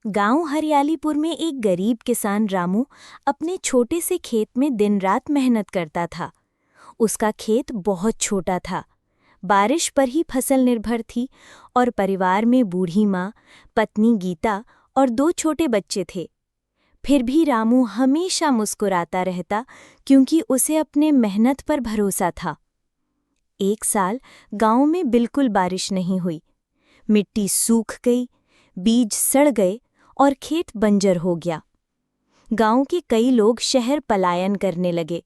गांव हरियालीपुर में एक गरीब किसान रामू अपने छोटे से खेत में दिन रात मेहनत करता था। उसका खेत बहुत छोटा था, बारिश पर ही फसल निर्भर थी और परिवार में बूढ़ी माँ, पत्नी गीता और 2 छोटे बच्चे थे। फिर भी रामू हमेशा मुस्कुराता रहता क्योंकि उसे अपने मेहनत पर भरोसा था। एक साल गांव में बिल्कुल बारिश नहीं हुई। मिट्टी सूख गई, बीज सड़ गए और खेत बंजर हो गया। गांव के कई लोग शहर पलायन करने लगे,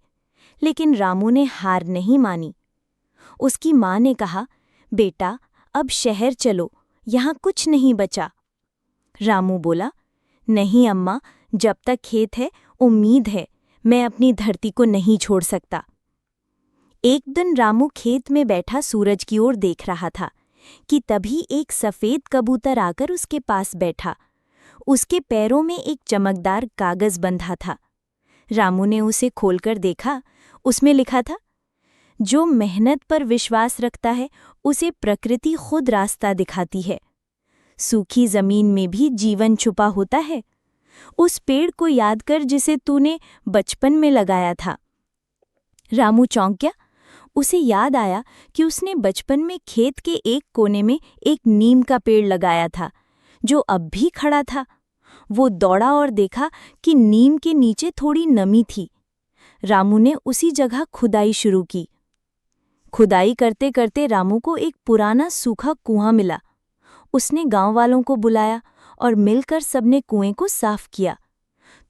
लेकिन रामू ने हार नहीं मानी। उसकी माँ ने कहा, बेटा अब शहर चलो, यहाँ कुछ नहीं बचा। रामू बोला, नहीं अम्मा, जब तक खेत है उम्मीद है, मैं अपनी धरती को नहीं छोड़ सकता। एक दिन रामू खेत में बैठा सूरज की ओर देख रहा था कि तभी एक सफेद कबूतर आकर उसके पास बैठा। उसके पैरों में एक चमकदार कागज बंधा था। रामू ने उसे खोलकर देखा। उसमें लिखा था, जो मेहनत पर विश्वास रखता है उसे प्रकृति खुद रास्ता दिखाती है। सूखी जमीन में भी जीवन छुपा होता है। उस पेड़ को याद कर जिसे तूने बचपन में लगाया था। रामू चौंक गया। उसे याद आया कि उसने बचपन में खेत के एक कोने में एक नीम का पेड़ लगाया था, जो अब भी खड़ा था। वो दौड़ा और देखा कि नीम के नीचे थोड़ी नमी थी। रामू ने उसी जगह खुदाई शुरू की। खुदाई करते करते रामू को एक पुराना सूखा कुआं मिला। उसने गांव वालों को बुलाया और मिलकर सबने कुएं को साफ किया।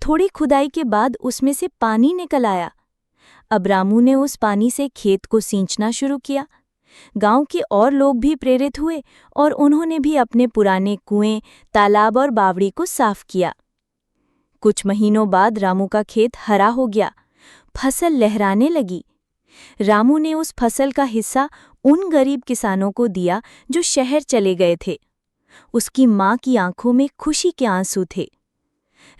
थोड़ी खुदाई के बाद उसमें से पानी निकल आया। अब रामू ने उस पानी से खेत को सींचना शुरू किया। गांव के और लोग भी प्रेरित हुए और उन्होंने भी अपने पुराने कुएं, तालाब और बावड़ी को साफ किया। कुछ महीनों बाद रामू का खेत हरा हो गया। फसल लहराने लगी। रामू ने उस फसल का हिस्सा उन गरीब किसानों को दिया जो शहर चले गए थे। उसकी माँ की आंखों में खुशी के आंसू थे।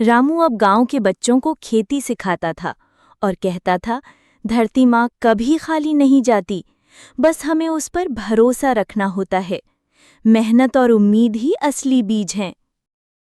रामू अब गांव के बच्चों को खेती सिखाता था और कहता था, धरती माँ कभी खाली नहीं जाती, बस हमें उस पर भरोसा रखना होता है। मेहनत और उम्मीद ही असली बीज हैं।